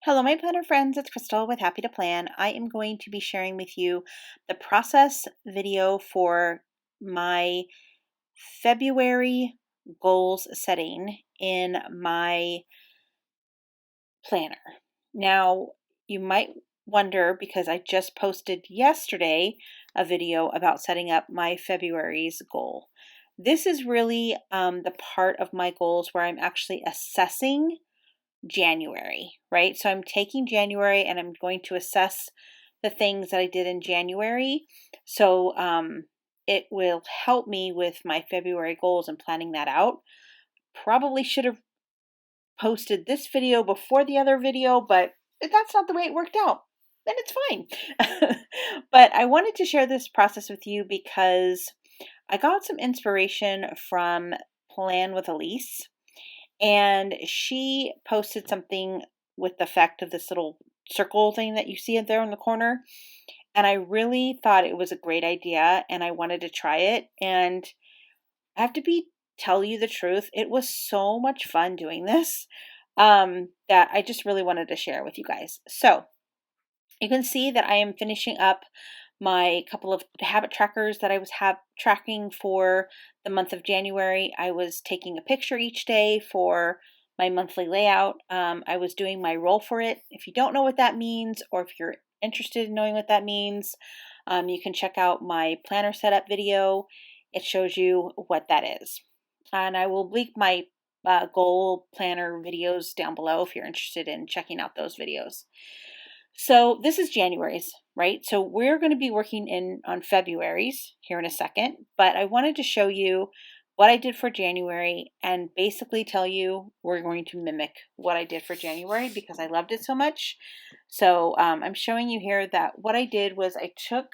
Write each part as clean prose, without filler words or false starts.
Hello, my planner friends. It's Crystal with Happy to Plan. I am going to be sharing with you the process video for my February goals setting in my planner. Now, you might wonder because I just posted yesterday a video about setting up my February's goal. This is really the part of my goals where I'm actually assessing January, right? So I'm taking January and I'm going to assess the things that I did in January. So it will help me with my February goals and planning that out. Probably should have posted this video before the other video, but that's not the way it worked out. Then it's fine. But I wanted to share this process with you because I got some inspiration from Plan with Elise, and she posted something with the effect of this little circle thing that you see there in the corner. And I really thought it was a great idea and I wanted to try it. And I have to tell you the truth, it was so much fun doing this that I just really wanted to share with you guys. So you can see that I am finishing up my couple of habit trackers that I was tracking for the month of January. I was taking a picture each day for my monthly layout. I was doing my roll for it. If you don't know what that means, or if you're interested in knowing what that means, you can check out my planner setup video. It shows you what that is. And I will link my goal planner videos down below if you're interested in checking out those videos. So this is January's, right? So we're going to be working on February's here in a second, but I wanted to show you what I did for January and basically tell you we're going to mimic what I did for January because I loved it so much. So I'm showing you here that what I did was I took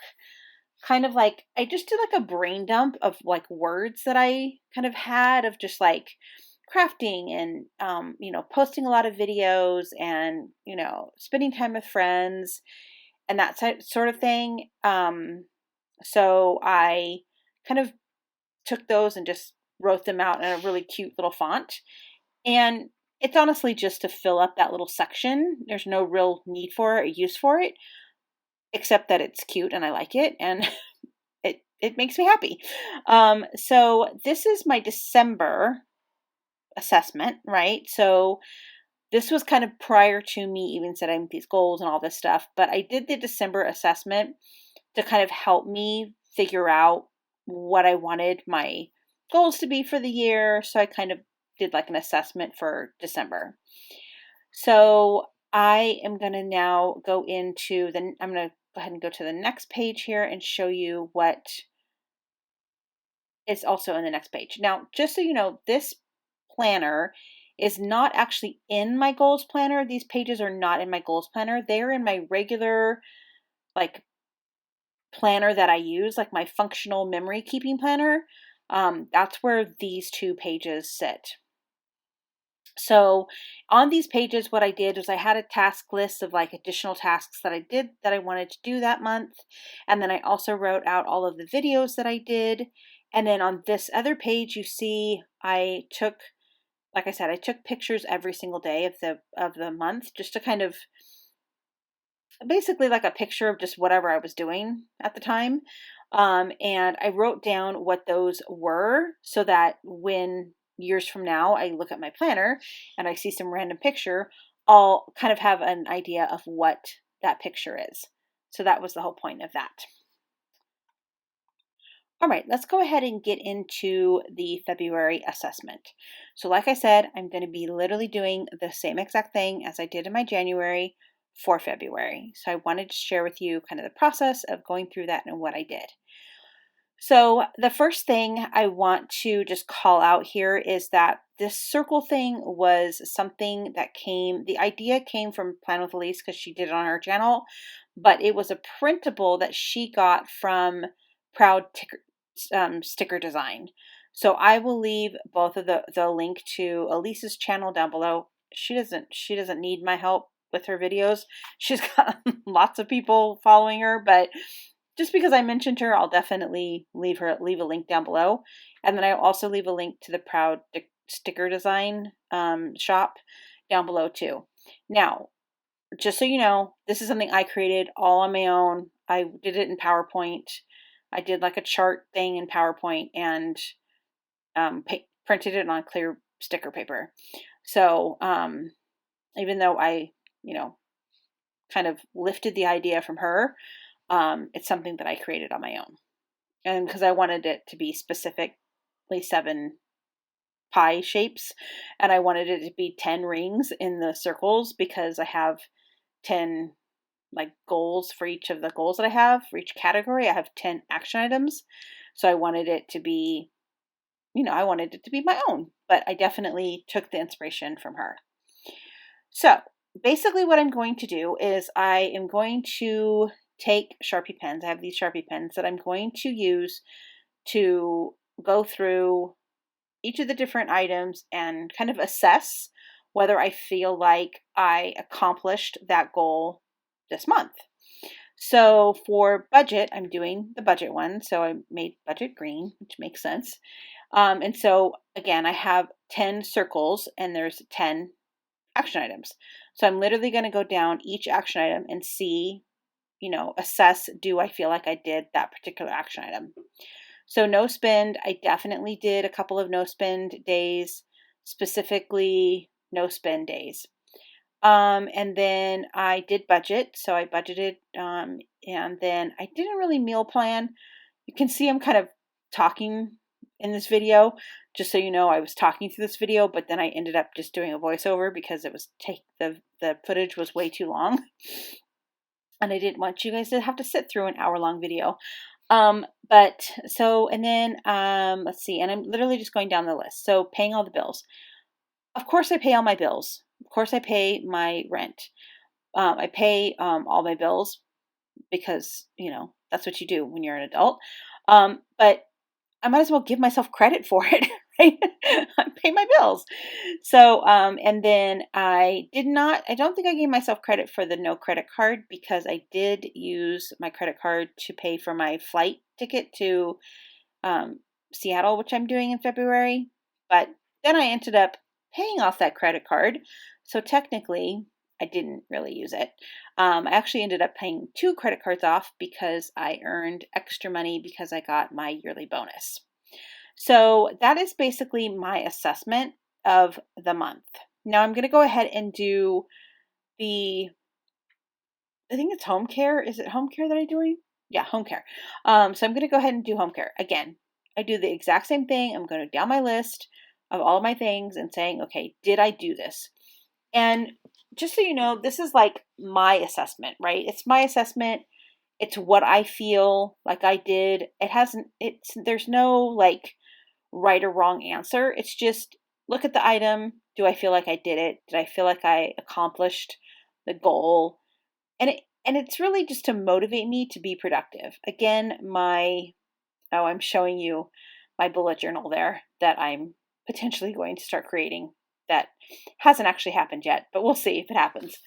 I just did like a brain dump of like words that I kind of had of just like crafting and posting a lot of videos and spending time with friends and that sort of thing. So I kind of took those and just wrote them out in a really cute little font, and it's honestly just to fill up that little section. There's no real need for it or use for it, except that it's cute and I like it, and it makes me happy. So this is my December assessment, right? So this was kind of prior to me even setting these goals and all this stuff, but I did the December assessment to kind of help me figure out what I wanted my goals to be for the year. So I kind of did like an assessment for December. So I am going to now I'm going to go ahead and go to the next page here and show you what is also in the next page. Now, just so you know, this planner is not actually in my goals planner. These pages are not in my goals planner. They're in my regular like planner that I use, like my functional memory keeping planner. That's where these two pages sit. So on these pages, what I did was I had a task list of like additional tasks that I did that I wanted to do that month. And then I also wrote out all of the videos that I did. And then on this other page, you see like I said, I took pictures every single day of the month just to kind of basically like a picture of just whatever I was doing at the time. And I wrote down what those were so that when years from now I look at my planner and I see some random picture, I'll kind of have an idea of what that picture is. So that was the whole point of that. All right, let's go ahead and get into the February assessment. So like I said, I'm going to be literally doing the same exact thing as I did in my January for February. So I wanted to share with you kind of the process of going through that and what I did. So the first thing I want to just call out here is that this circle thing was something that the idea came from Plan with Elise because she did it on her channel, but it was a printable that she got from Proud Sticker Design. So I will leave both of the link to Elise's channel down below. She doesn't need my help with her videos. She's got lots of people following her, but just because I mentioned her, I'll definitely leave a link down below. And then I'll also leave a link to the Proud Sticker Design shop down below too. Now, just so you know, this is something I created all on my own. I did it in PowerPoint. I did like a chart thing in PowerPoint and printed it on clear sticker paper. So even though I, you know, kind of lifted the idea from her, it's something that I created on my own. And because I wanted it to be specifically 7 pie shapes, and I wanted it to be 10 rings in the circles because I have 10 like goals for each of the goals that I have for each category. I have 10 action items. So I wanted it to be, I wanted it to be my own, but I definitely took the inspiration from her. So basically what I'm going to do is I am going to take Sharpie pens. I have these Sharpie pens that I'm going to use to go through each of the different items and kind of assess whether I feel like I accomplished that goal this month. So for budget, I'm doing the budget one. So I made budget green, which makes sense. And so again, I have 10 circles and there's 10 action items. So I'm literally going to go down each action item and see, assess, do I feel like I did that particular action item? So no spend, I definitely did a couple of no spend days, specifically no spend days. And then I did budget. So I budgeted, and then I didn't really meal plan. You can see I'm kind of talking in this video, just so you know, I was talking through this video, but then I ended up just doing a voiceover because it was the footage was way too long. And I didn't want you guys to have to sit through an hour-long video. Let's see, and I'm literally just going down the list. So paying all the bills. Of course I pay all my bills. Of course I pay my rent. I pay all my bills because, that's what you do when you're an adult. But I might as well give myself credit for it, right? I pay my bills. So, and then I don't think I gave myself credit for the no credit card because I did use my credit card to pay for my flight ticket to Seattle, which I'm doing in February. But then I ended up paying off that credit card. So technically, I didn't really use it. I actually ended up paying 2 credit cards off because I earned extra money because I got my yearly bonus. So that is basically my assessment of the month. Now I'm going to go ahead and do I think it's home care. Is it home care that I'm doing? Yeah, home care. So I'm going to go ahead and do home care. Again, I do the exact same thing. I'm going down my list of all of my things and saying, okay, did I do this? And just so you know, this is like my assessment, right? It's my assessment. It's what I feel like I did. There's no like right or wrong answer. It's just look at the item. Do I feel like I did it? Did I feel like I accomplished the goal? And it's really just to motivate me to be productive. Again, I'm showing you my bullet journal there that I'm potentially going to start creating. That hasn't actually happened yet, but we'll see if it happens.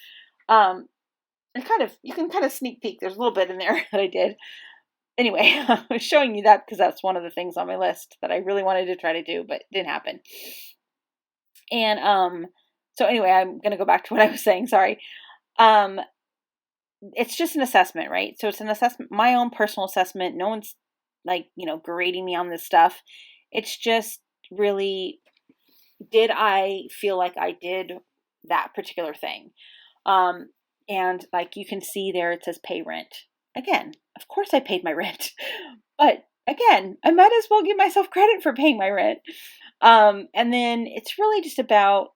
You can kind of sneak peek. There's a little bit in there that I did. Anyway, I was showing you that because that's one of the things on my list that I really wanted to try to do, but it didn't happen. And so anyway, I'm going to go back to what I was saying. Sorry. It's just an assessment, right? So it's an assessment, my own personal assessment. No one's grading me on this stuff. It's just really, did I feel like I did that particular thing? And like you can see there, it says pay rent. Again, of course I paid my rent, but again, I might as well give myself credit for paying my rent. And then it's really just about,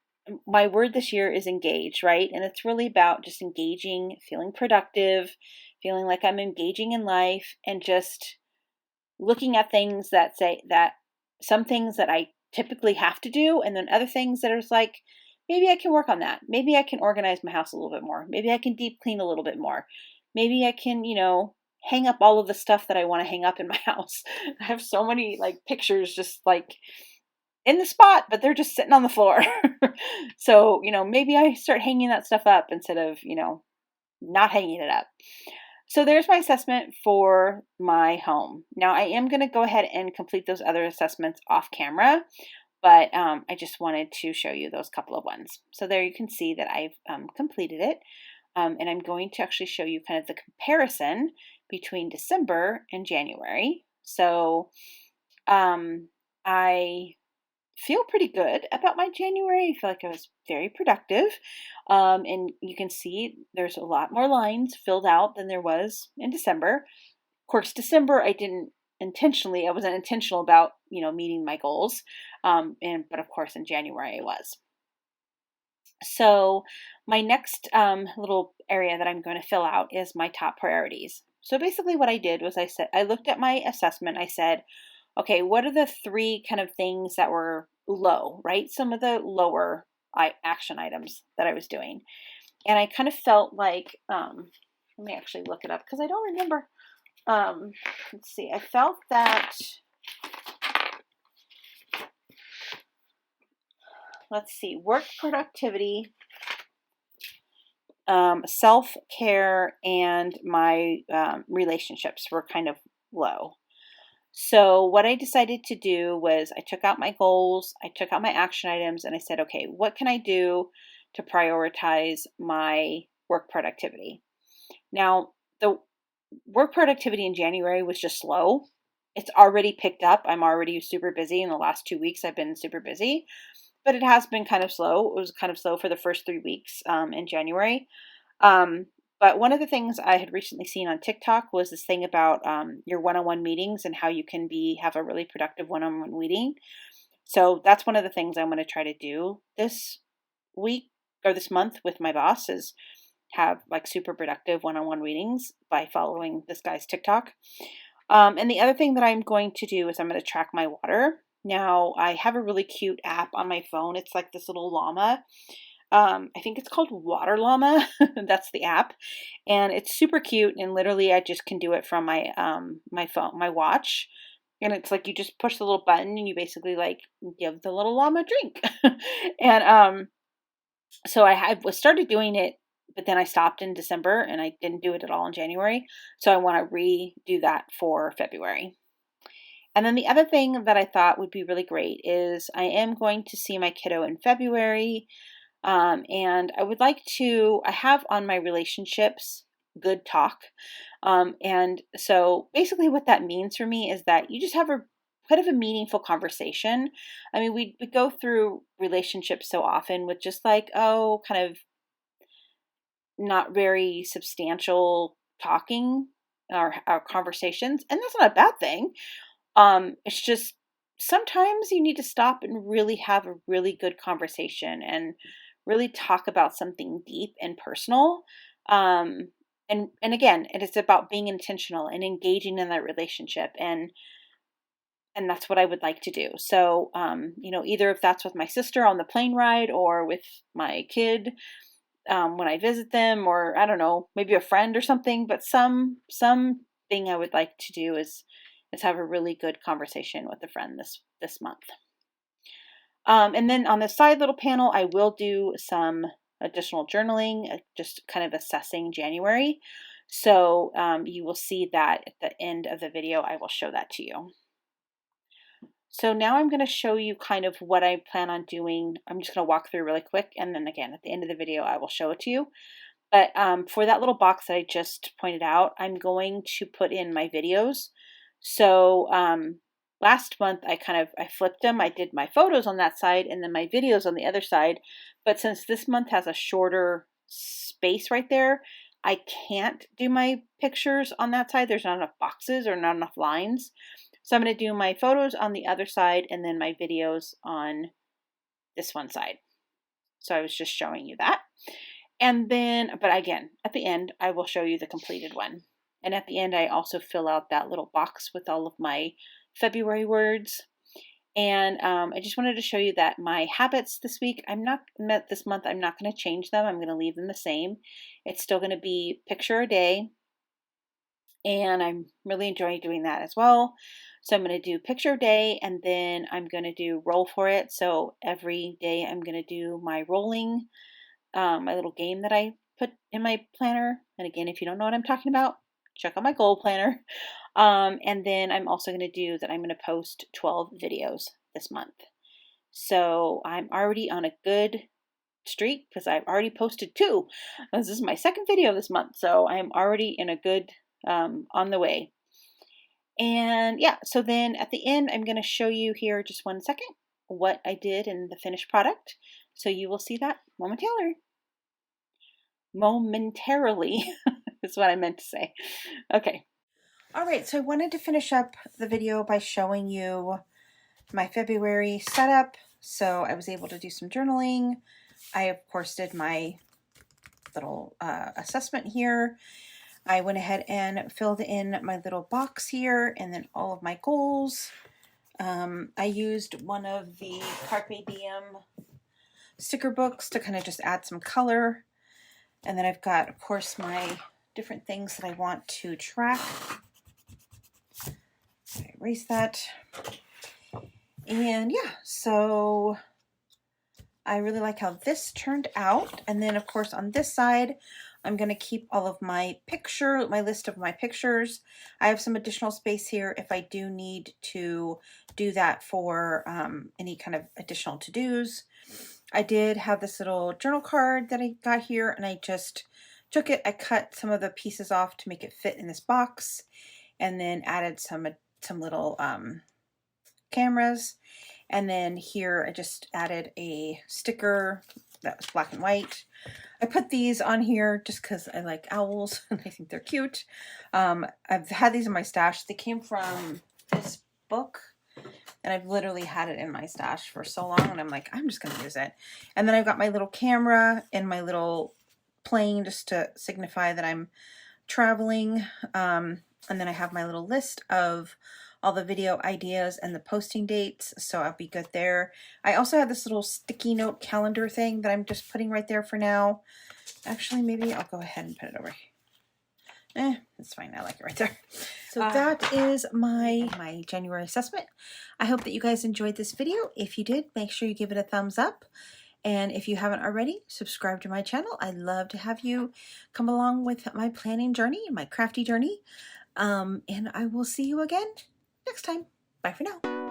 my word this year is engage, right? And it's really about just engaging, feeling productive, feeling like I'm engaging in life, and just looking at things that say that some things that I typically have to do, and then other things that are like, maybe I can work on that. Maybe I can organize my house a little bit more. Maybe I can deep clean a little bit more. Maybe I can, hang up all of the stuff that I want to hang up in my house. I have so many like pictures just like in the spot, but they're just sitting on the floor. So, maybe I start hanging that stuff up instead of, not hanging it up. So there's my assessment for my home. Now I am going to go ahead and complete those other assessments off camera, but I just wanted to show you those couple of ones. So there you can see that I've completed it. And I'm going to actually show you kind of the comparison between December and January. So I feel pretty good about my January. I feel like I was very productive. And you can see there's a lot more lines filled out than there was in December. Of course, December I wasn't intentional about, meeting my goals. But of course in January I was. So my next little area that I'm going to fill out is my top priorities. So basically what I did was I looked at my assessment. I said, okay, what are the three kind of things that were low, right? Some of the lower action items that I was doing. And I kind of felt like, let me actually look it up because I don't remember. Let's see, I felt that, work productivity, self-care, and my relationships were kind of low. So what I decided to do was I took out my goals, I took out my action items, and I said, okay, what can I do to prioritize my work productivity? Now, the work productivity in January was just slow. It's already picked up. I'm already super busy. In the last 2 weeks, I've been super busy, but it has been kind of slow. It was kind of slow for the first 3 weeks in January. But one of the things I had recently seen on TikTok was this thing about your one-on-one meetings and how you can have a really productive one-on-one meeting. So that's one of the things I'm going to try to do this week or this month with my boss is have like super productive one-on-one meetings by following this guy's TikTok. And the other thing that I'm going to do is I'm going to track my water. Now I have a really cute app on my phone. It's like this little llama. I think it's called Water Llama. That's the app, and it's super cute. And literally, I just can do it from my my phone, my watch. And it's like you just push the little button, and you basically like give the little llama a drink. And so I was started doing it, but then I stopped in December, and I didn't do it at all in January. So I want to redo that for February. And then the other thing that I thought would be really great is I am going to see my kiddo in February. And I have on my relationships good talk. And so basically what that means for me is that you just have a kind of a meaningful conversation. I mean, we go through relationships so often with just like, oh, kind of not very substantial talking or conversations. And that's not a bad thing. It's just sometimes you need to stop and really have a really good conversation and really talk about something deep and personal. And again, it is about being intentional and engaging in that relationship, and that's what I would like to do. So, either if that's with my sister on the plane ride or with my kid when I visit them, or I don't know, maybe a friend or something. But something I would like to do is have a really good conversation with a friend this month. And then on the side little panel, I will do some additional journaling, just kind of assessing January. So you will see that at the end of the video, I will show that to you. So now I'm going to show you kind of what I plan on doing. I'm just going to walk through really quick, and then again, at the end of the video, I will show it to you. But for that little box that I just pointed out, I'm going to put in my videos. So last month I flipped them. I did my photos on that side and then my videos on the other side. But since this month has a shorter space right there, I can't do my pictures on that side. There's not enough boxes or not enough lines. So I'm going to do my photos on the other side and then my videos on this one side. So I was just showing you that. And then, but again, at the end, I will show you the completed one. And at the end, I also fill out that little box with all of my February words. And I just wanted to show you that my habits this month, I'm not going to change them. I'm going to leave them the same. It's still going to be picture a day. And I'm really enjoying doing that as well. So I'm going to do picture a day, and then I'm going to do roll for it. So every day I'm going to do my rolling, my little game that I put in my planner. And again, if you don't know what I'm talking about, check out my goal planner. And then I'm also going to do that I'm going to post 12 videos this month. So I'm already on a good streak because I've already posted 2. This is my second video this month, so I'm already in a good on the way. And yeah, so then at the end, I'm going to show you here just 1 second what I did in the finished product. So you will see that momentarily. Momentarily is what I meant to say. Okay. All right, so I wanted to finish up the video by showing you my February setup. So I was able to do some journaling. I, of course, did my little assessment here. I went ahead and filled in my little box here and then all of my goals. I used one of the Carpe Diem sticker books to kind of just add some color. And then I've got, of course, my different things that I want to track. I erase that. And yeah, so I really like how this turned out. And then, of course, on this side, I'm going to keep all of my my list of my pictures. I have some additional space here if I do need to do that for any kind of additional to-dos. I did have this little journal card that I got here, and I just took it. I cut some of the pieces off to make it fit in this box, and then added some little cameras. And then here I just added a sticker that was black and white. I put these on here just because I like owls and I think they're cute. I've had these in my stash. They came from this book and I've literally had it in my stash for so long and I'm like, I'm just going to use it. And then I've got my little camera and my little plane just to signify that I'm traveling. And then I have my little list of all the video ideas and the posting dates, so I'll be good there. I also have this little sticky note calendar thing that I'm just putting right there for now. Actually, maybe I'll go ahead and put it over here. It's fine. I like it right there. So that is my January assessment. I hope that you guys enjoyed this video. If you did, make sure you give it a thumbs up. And if you haven't already, subscribe to my channel. I'd love to have you come along with my planning journey, my crafty journey. And I will see you again next time. Bye for now.